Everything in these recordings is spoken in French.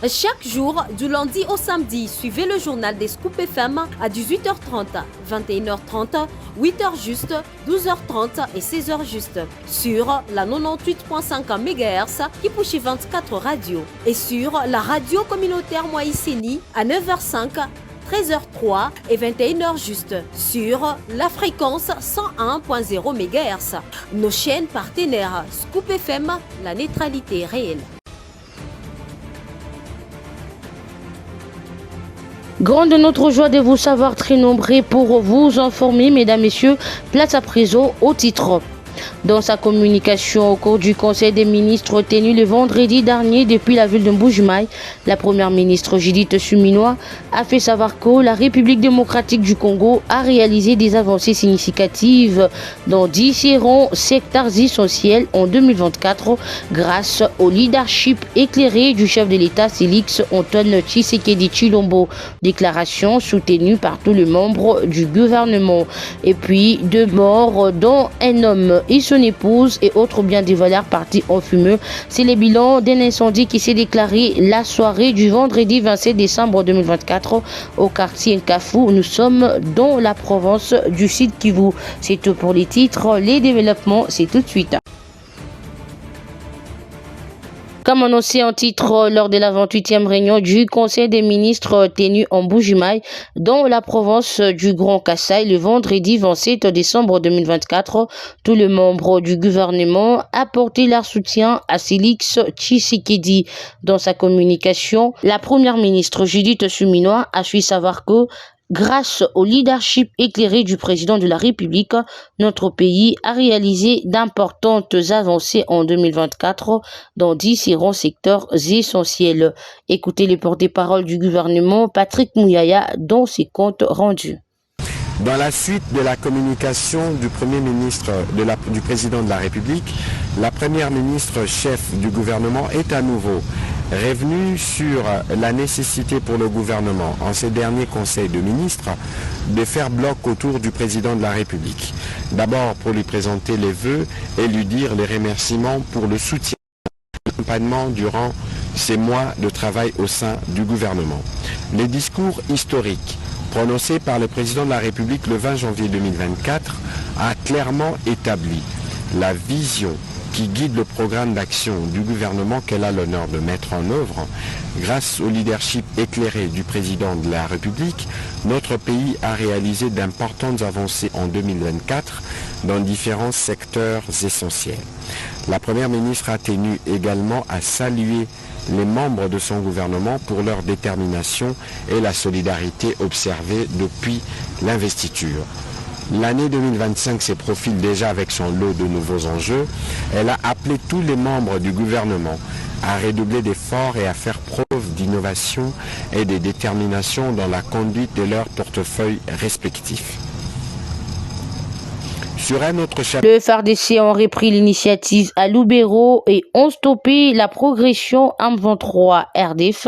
Chaque jour, du lundi au samedi, suivez le journal des Scoop FM à 18h30, 21h30, 8h juste, 12h30 et 16h juste sur la 98.5 MHz qui pousse 24 radios et sur la radio communautaire Moïseni à 9h05, 13h03 et 21h juste sur la fréquence 101.0 MHz. Nos chaînes partenaires Scoop FM, la neutralité réelle. Grande notre joie de vous savoir très nombreux pour vous informer, mesdames, messieurs. Place à présent au titre. Dans sa communication au cours du Conseil des ministres tenu le vendredi dernier depuis la ville de Mbuji-Mayi, la première ministre Judith Suminwa a fait savoir que la République démocratique du Congo a réalisé des avancées significatives dans différents secteurs essentiels en 2024 grâce au leadership éclairé du chef de l'État Félix Antoine Tshisekedi Tshilombo. Déclaration soutenue par tous les membres du gouvernement. Et puis, 2 morts dont un homme et son épouse et autres biens des valeurs partis en fumeux. C'est le bilan d'un incendie qui s'est déclaré la soirée du vendredi 27 décembre 2024 au quartier Nkafou. Nous sommes dans la province du Sud Kivu. C'est tout pour les titres. Les développements, c'est tout de suite. Comme annoncé en titre lors de la 28e réunion du Conseil des ministres tenu en Mbuji-Mayi dans la province du Grand Kasaï le vendredi 27 décembre 2024, tous les membres du gouvernement apporté leur soutien à Félix Tshisekedi. Dans sa communication, la première ministre Judith Suminwa a su savoir que grâce au leadership éclairé du président de la République, notre pays a réalisé d'importantes avancées en 2024 dans différents secteurs essentiels. Écoutez le porte-parole du gouvernement, Patrick Muyaya, dans ses comptes rendus. Dans la suite de la communication du Premier ministre, du Président de la République, la Première ministre chef du gouvernement est à nouveau revenue sur la nécessité pour le gouvernement, en ces derniers conseils de ministres, de faire bloc autour du Président de la République. D'abord pour lui présenter les vœux et lui dire les remerciements pour le soutien et l'accompagnement durant ces mois de travail au sein du gouvernement. Les discours historiques prononcé par le président de la République le 20 janvier 2024, a clairement établi la vision qui guide le programme d'action du gouvernement qu'elle a l'honneur de mettre en œuvre. Grâce au leadership éclairé du président de la République, notre pays a réalisé d'importantes avancées en 2024 dans différents secteurs essentiels. La première ministre a tenu également à saluer les membres de son gouvernement pour leur détermination et la solidarité observée depuis l'investiture. L'année 2025 se profile déjà avec son lot de nouveaux enjeux. Elle a appelé tous les membres du gouvernement à redoubler d'efforts et à faire preuve d'innovation et de détermination dans la conduite de leurs portefeuilles respectifs. Sur un autre chapitre, le FARDC ont repris l'initiative à Lubero et ont stoppé la progression M23 RDF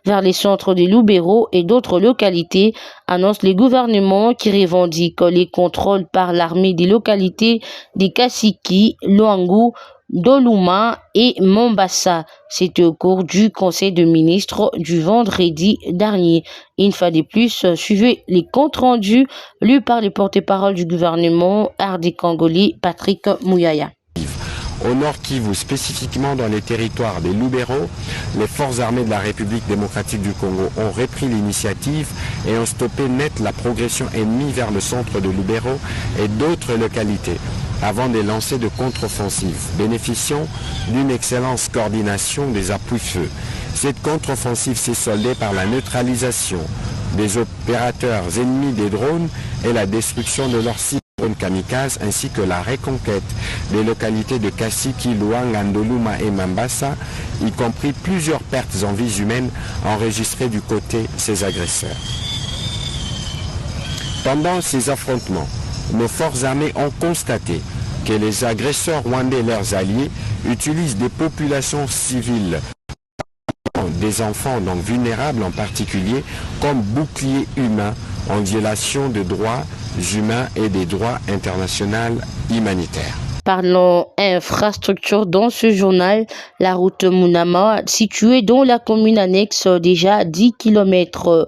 vers les centres de Lubero et d'autres localités, annonce le gouvernement qui revendique les contrôles par l'armée des localités de Kasiki, Luangu, Doluma et Mombasa. C'était au cours du Conseil de ministres du vendredi dernier. Une fois de plus, suivez les comptes rendus lus par les porte-parole du gouvernement RD Congolais, Patrick Muyaya. Au Nord Kivu, spécifiquement dans les territoires des Lubero, les forces armées de la République démocratique du Congo ont repris l'initiative et ont stoppé net la progression ennemie vers le centre de Lubero et d'autres localités, avant de lancer de contre-offensives, bénéficiant d'une excellente coordination des appuis-feu. Cette contre-offensive s'est soldée par la neutralisation des opérateurs ennemis des drones et la destruction de leurs sites kamikazes, ainsi que la reconquête des localités de Kasiki, Luanga, Ndoluma et Mambasa, y compris plusieurs pertes en vies humaines enregistrées du côté de ces agresseurs. Pendant ces affrontements, nos forces armées ont constaté que les agresseurs rwandais et leurs alliés utilisent des populations civiles, des enfants donc vulnérables en particulier, comme boucliers humains en violation des droits humains et des droits internationaux humanitaires. Parlons infrastructure dans ce journal. La route Mounama, située dans la commune annexe, déjà 10 km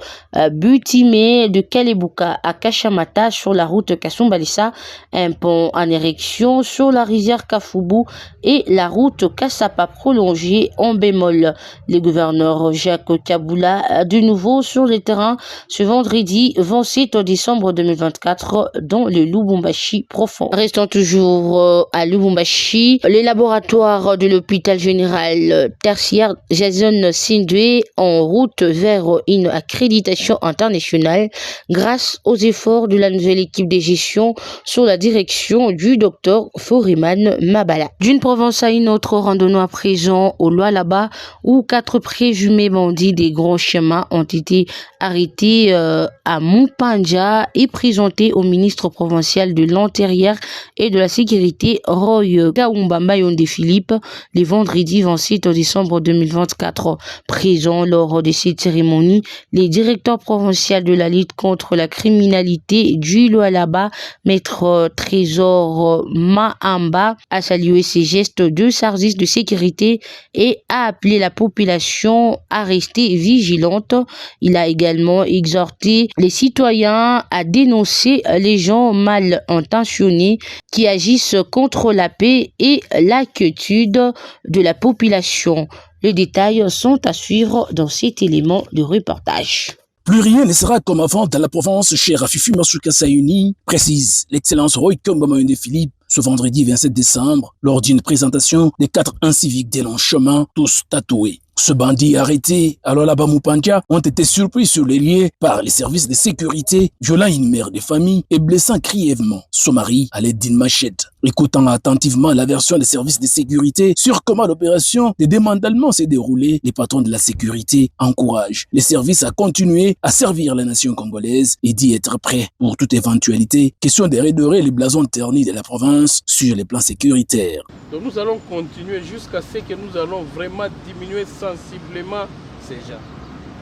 butimée de Kalebouka à Kachamata sur la route Kasumbalissa, un pont en érection sur la rivière Kafoubou et la route Kassapa prolongée en bémol. Le gouverneur Jacques Kaboula de nouveau sur le terrain ce vendredi 27 décembre 2024 dans le Lubumbashi profond. Restons toujours à Lubumbashi, les laboratoires de l'hôpital général tertiaire Jason Sindwe en route vers une accréditation internationale grâce aux efforts de la nouvelle équipe de gestion sous la direction du docteur Foriman Mabala. D'une province à une autre, randonnons à présent au Lualaba où 4 présumés bandits des grands chemins ont été arrêtés à Mupanja et présentés au ministre provincial de l'Intérieur et de la Sécurité Roy Kaoumbamba Yonde Philippe le vendredi 27 décembre 2024. Présent lors de cette cérémonie, le directeur provincial de la lutte contre la criminalité du Lualaba, maître Trésor Mahamba, a salué ces gestes de services de sécurité et a appelé la population à rester vigilante. Il a également exhorté les citoyens à dénoncer les gens mal intentionnés qui agissent contre la paix et la quiétude de la population. Les détails sont à suivre dans cet élément de reportage. Plus rien ne sera comme avant dans la province, cher Afifi Masuka Sayuni, précise l'excellence Roy Kaoumbamba Yonde Philippe ce vendredi 27 décembre lors d'une présentation des 4 inciviques des longs chemins, tous tatoués. Ce bandit arrêté à Lualaba Mupanja ont été surpris sur les lieux par les services de sécurité, violant une mère de famille et blessant grièvement son mari à l'aide d'une machette. Écoutant attentivement la version des services de sécurité sur comment l'opération de démantèlement s'est déroulée, les patrons de la sécurité encouragent les services à continuer à servir la nation congolaise et d'y être prêts pour toute éventualité. Question de redorer les blasons ternis de la province sur les plans sécuritaires. Donc nous allons continuer jusqu'à ce que nous allons vraiment diminuer sensiblement ces gens.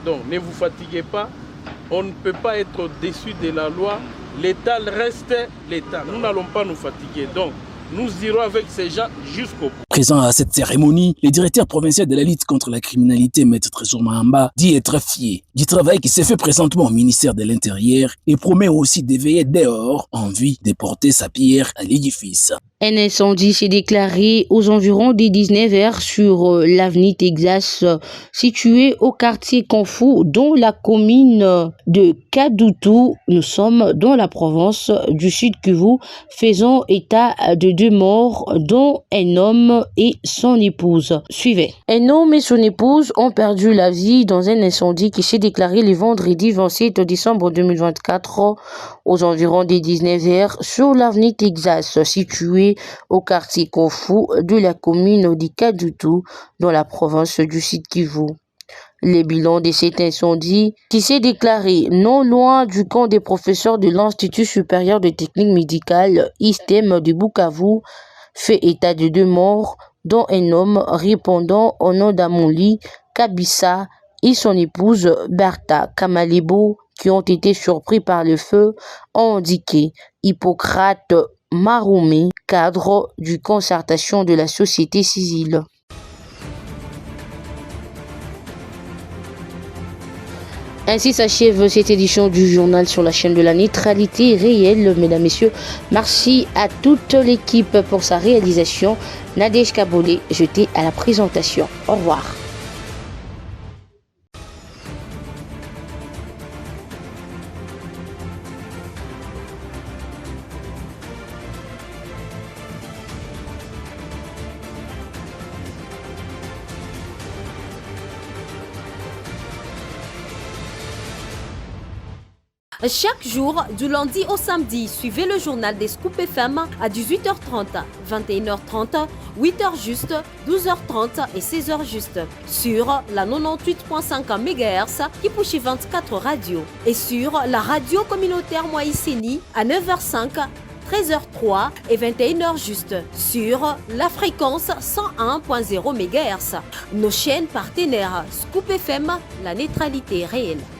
Donc ne vous fatiguez pas, on ne peut pas être au-dessus de la loi. L'État reste l'État. Nous n'allons pas nous fatiguer. Donc, nous irons avec ces gens jusqu'au bout. Présent à cette cérémonie, le directeur provincial de la lutte contre la criminalité, Maître Trésor Mahamba, dit être fier du travail qui s'est fait présentement au ministère de l'Intérieur et promet aussi d'éveiller dehors en vue de porter sa pierre à l'édifice. Un incendie s'est déclaré aux environs des 19h sur l'avenue Texas, située au quartier Konfu, dans la commune de Kadutu. Nous sommes dans la province du Sud Kivu, faisant état de 2 morts, dont un homme et son épouse. Suivez. Un homme et son épouse ont perdu la vie dans un incendie qui s'est déclaré le vendredi 27 décembre 2024 aux environs des 19h sur l'avenue Texas, située au quartier Konfu de la commune de Kadutu dans la province du Sud Kivu. Le bilan de cet incendie, qui s'est déclaré non loin du camp des professeurs de l'Institut supérieur de technique médicale ISTEM de Bukavu, fait état de 2 morts, dont un homme répondant au nom d'Amoli Kabissa et son épouse Bertha Kamalebo, qui ont été surpris par le feu, ont indiqué Hippocrate Maroumé, cadre du concertation de la société civile. Ainsi s'achève cette édition du journal sur la chaîne de la neutralité réelle. Mesdames, Messieurs, merci à toute l'équipe pour sa réalisation. Nadège Kabolé, j'étais à la présentation. Au revoir. Chaque jour, du lundi au samedi, suivez le journal des Scoop FM à 18h30, 21h30, 8h juste, 12h30 et 16h juste sur la 98.5 MHz qui pousse 24 radios et sur la radio communautaire Moïseni à 9h05, 13h03 et 21h juste sur la fréquence 101.0 MHz. Nos chaînes partenaires Scoop FM, la neutralité réelle.